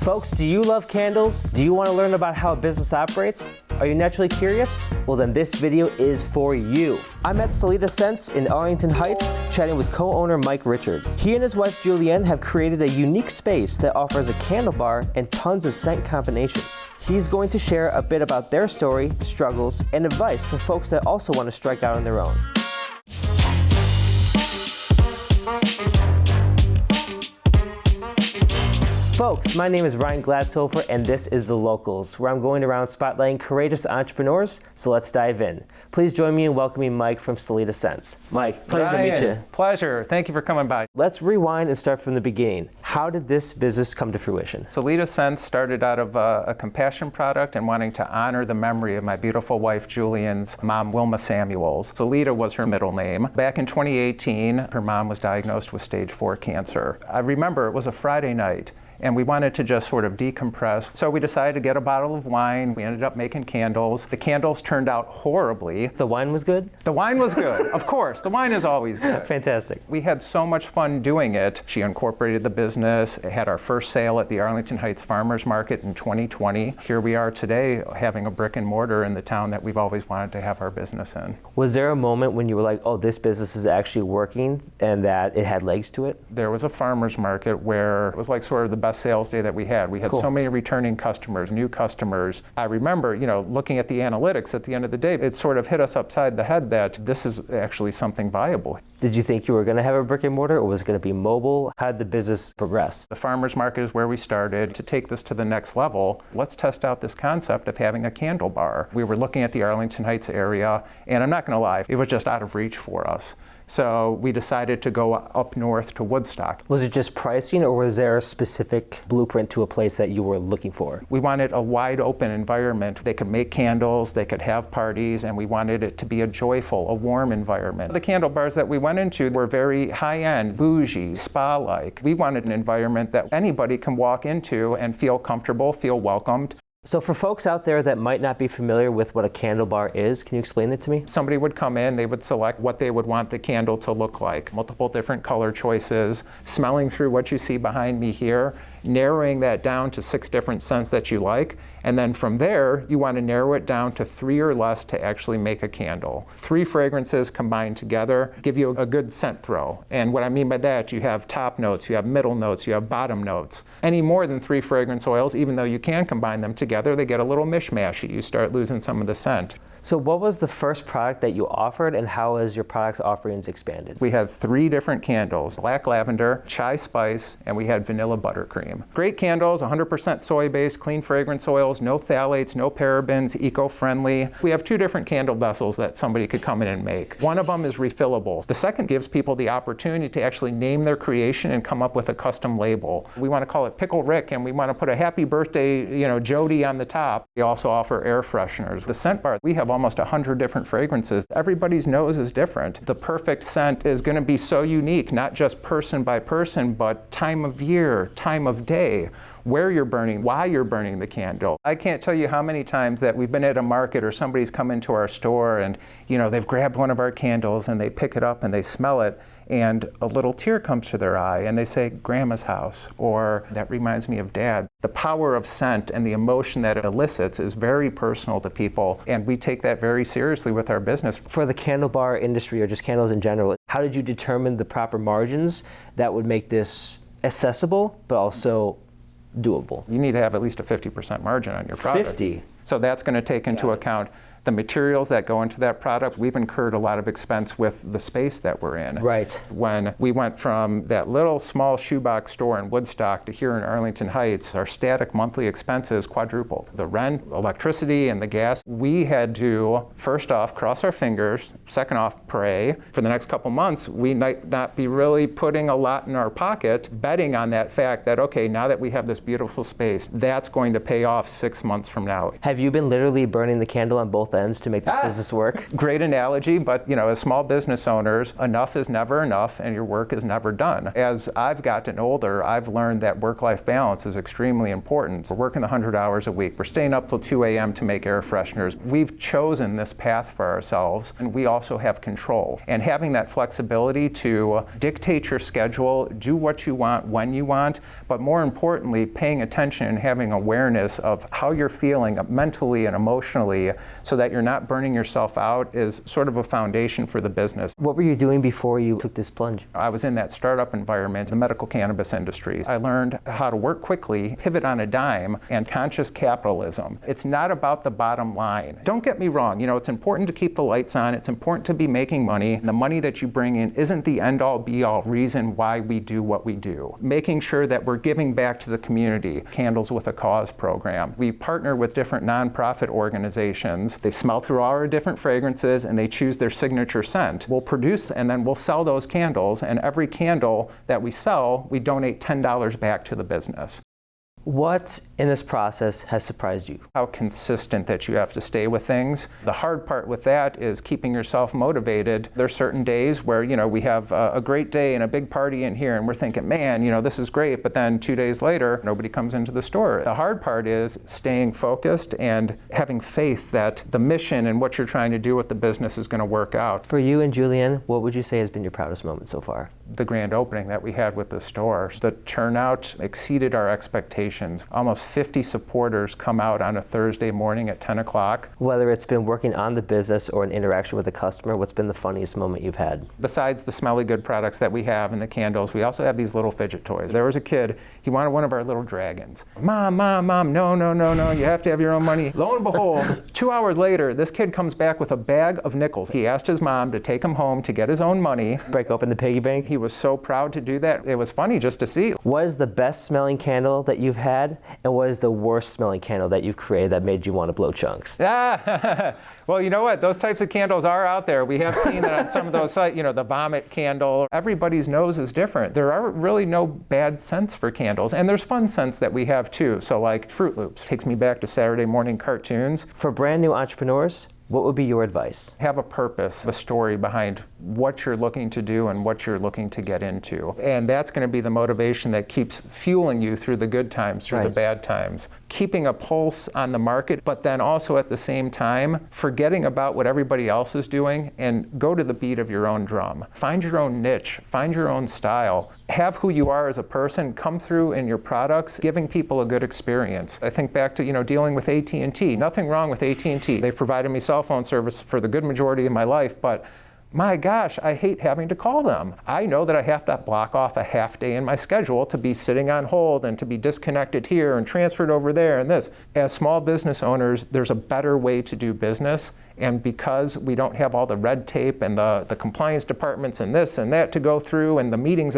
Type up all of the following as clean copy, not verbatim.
Folks, do you love candles? Do you want to learn about how a business operates? Are you naturally curious? Well, then this video is for you. I'm at Seleta Scents in Arlington Heights, chatting with co-owner Mike Richards. He and his wife Julianne have created a unique space that offers a candle bar and tons of scent combinations. He's going to share a bit about their story, struggles, and advice for folks that also want to strike out on their own. Folks, my name is Ryan Gladshofer, and this is The Locals, where I'm going around spotlighting courageous entrepreneurs, so let's dive in. Please join me in welcoming Mike from Seleta Scents. Mike, pleasure to meet you. Pleasure. Thank you for coming by. Let's rewind and start from the beginning. How did this business come to fruition? Seleta Scents started out of a compassion product and wanting to honor the memory of my beautiful wife, Julian's mom, Wilma Samuels. Seleta was her middle name. Back in 2018, her mom was diagnosed with stage 4 cancer. I remember it was a Friday night, and we wanted to just sort of decompress. So we decided to get a bottle of wine. We ended up making candles. The candles turned out horribly. The wine was good? The wine was good, of course. The wine is always good. Fantastic. We had so much fun doing it. She incorporated the business, had our first sale at the Arlington Heights Farmers Market in 2020. Here we are today having a brick and mortar in the town that we've always wanted to have our business in. Was there a moment when you were like, oh, this business is actually working and that it had legs to it? There was a farmers market where it was like sort of the best sales day that we had. We had Cool. so many returning customers, new customers. I remember, looking at the analytics at the end of the day, it sort of hit us upside the head that this is actually something viable. Did you think you were going to have a brick and mortar, or was it going to be mobile? How did the business progress? The farmers market is where we started. To take this to the next level, let's test out this concept of having a candle bar. We were looking at the Arlington Heights area, and I'm not going to lie, it was just out of reach for us. So we decided to go up north to Woodstock. Was it just pricing, or was there a specific blueprint to a place that you were looking for? We wanted a wide open environment. They could make candles, they could have parties, and we wanted it to be a joyful, a warm environment. The candle bars that we went into were very high-end, bougie, spa-like. We wanted an environment that anybody can walk into and feel comfortable, feel welcomed. So for folks out there that might not be familiar with what a candle bar is, can you explain it to me? Somebody would come in, they would select what they would want the candle to look like. Multiple different color choices, smelling through what you see behind me here, narrowing that down to 6 different scents that you like, and then from there, you want to narrow it down to 3 or less to actually make a candle. 3 fragrances combined together give you a good scent throw. And what I mean by that, you have top notes, you have middle notes, you have bottom notes. Any more than 3 fragrance oils, even though you can combine them together, they get a little mishmashy. You start losing some of the scent. So what was the first product that you offered, and how has your product offerings expanded? We had 3 different candles: black lavender, chai spice, and we had vanilla buttercream. Great candles, 100% soy-based, clean fragrance oils, no phthalates, no parabens, eco-friendly. We have 2 different candle vessels that somebody could come in and make. One of them is refillable. The second gives people the opportunity to actually name their creation and come up with a custom label. We want to call it Pickle Rick, and we want to put a happy birthday, Jody on the top. We also offer air fresheners. The scent bar, we have almost 100 different fragrances. Everybody's nose is different. The perfect scent is going to be so unique, not just person by person, but time of year, time of day, where you're burning, why you're burning the candle. I can't tell you how many times that we've been at a market or somebody's come into our store and they've grabbed one of our candles and they pick it up and they smell it, and a little tear comes to their eye and they say, Grandma's house, or that reminds me of Dad. The power of scent and the emotion that it elicits is very personal to people, and we take that very seriously with our business. For the candle bar industry, or just candles in general, how did you determine the proper margins that would make this accessible but also doable? You need to have at least a 50% margin on your product. 50? So that's going to take into account the materials that go into that product. We've incurred a lot of expense with the space that we're in. Right. When we went from that little small shoebox store in Woodstock to here in Arlington Heights, our static monthly expenses quadrupled. The rent, electricity, and the gas. We had to, first off, cross our fingers, second off, pray. For the next couple months, we might not be really putting a lot in our pocket, betting on that fact that, okay, now that we have this beautiful space, that's going to pay off 6 months from now. Have you been literally burning the candle on both both ends to make this business work. Great analogy, but as small business owners, enough is never enough and your work is never done. As I've gotten older, I've learned that work-life balance is extremely important. We're working 100 hours a week. We're staying up till 2 a.m. to make air fresheners. We've chosen this path for ourselves, and we also have control. And having that flexibility to dictate your schedule, do what you want when you want, but more importantly, paying attention and having awareness of how you're feeling mentally and emotionally so that you're not burning yourself out is sort of a foundation for the business. What were you doing before you took this plunge? I was in that startup environment, the medical cannabis industry. I learned how to work quickly, pivot on a dime, and conscious capitalism. It's not about the bottom line. Don't get me wrong, it's important to keep the lights on, it's important to be making money. The money that you bring in isn't the end-all be-all reason why we do what we do. Making sure that we're giving back to the community. Candles with a Cause program. We partner with different nonprofit organizations. They smell through all our different fragrances and they choose their signature scent. We'll produce and then we'll sell those candles, and every candle that we sell, we donate $10 back to the business. What in this process has surprised you? How consistent that you have to stay with things. The hard part with that is keeping yourself motivated. There's certain days where, we have a great day and a big party in here and we're thinking, man, this is great, but then 2 days later, nobody comes into the store. The hard part is staying focused and having faith that the mission and what you're trying to do with the business is going to work out. For you and Julianne, what would you say has been your proudest moment so far? The grand opening that we had with the store. The turnout exceeded our expectations. Almost 50 supporters come out on a Thursday morning at 10 o'clock. Whether it's been working on the business or an interaction with a customer, what's been the funniest moment you've had? Besides the smelly good products that we have and the candles, we also have these little fidget toys. There was a kid, he wanted one of our little dragons. Mom, no, you have to have your own money. Lo and behold, 2 hours later, this kid comes back with a bag of nickels. He asked his mom to take him home to get his own money. Break open the piggy bank? He was so proud to do that. It was funny just to see. What is the best smelling candle that you've had, and what is the worst smelling candle that you've created that made you want to blow chunks? Well, you know what? Those types of candles are out there. We have seen that on some of those sites, the vomit candle. Everybody's nose is different. There are really no bad scents for candles, and there's fun scents that we have too. So like Fruit Loops takes me back to Saturday morning cartoons. For brand new entrepreneurs, what would be your advice? Have a purpose, a story behind what you're looking to do and what you're looking to get into. And that's going to be the motivation that keeps fueling you through the good times, through the bad times. Keeping a pulse on the market, but then also at the same time, forgetting about what everybody else is doing and go to the beat of your own drum. Find your own niche, find your own style. Have who you are as a person come through in your products, giving people a good experience. I think back to, dealing with AT&T. Nothing wrong with AT&T. They've provided me cell phone service for the good majority of my life, but my gosh, I hate having to call them. I know that I have to block off a half day in my schedule to be sitting on hold and to be disconnected here and transferred over there and this. As small business owners, there's a better way to do business. And because we don't have all the red tape and the compliance departments and this and that to go through and the meetings,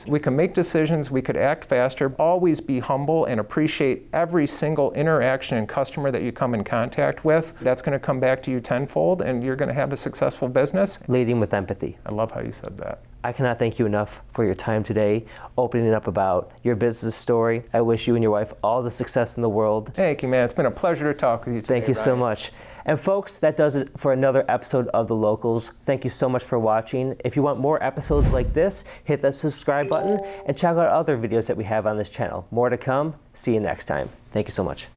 we can make decisions, we could act faster, always be humble and appreciate every single interaction and customer that you come in contact with. That's going to come back to you tenfold and you're going to have a successful business. Leading with empathy. I love how you said that. I cannot thank you enough for your time today, opening up about your business story. I wish you and your wife all the success in the world. Thank you, man. It's been a pleasure to talk with you today. Thank you so much. And folks, that does it for another episode of The Locals. Thank you so much for watching. If you want more episodes like this, hit that subscribe button and check out other videos that we have on this channel. More to come. See you next time. Thank you so much.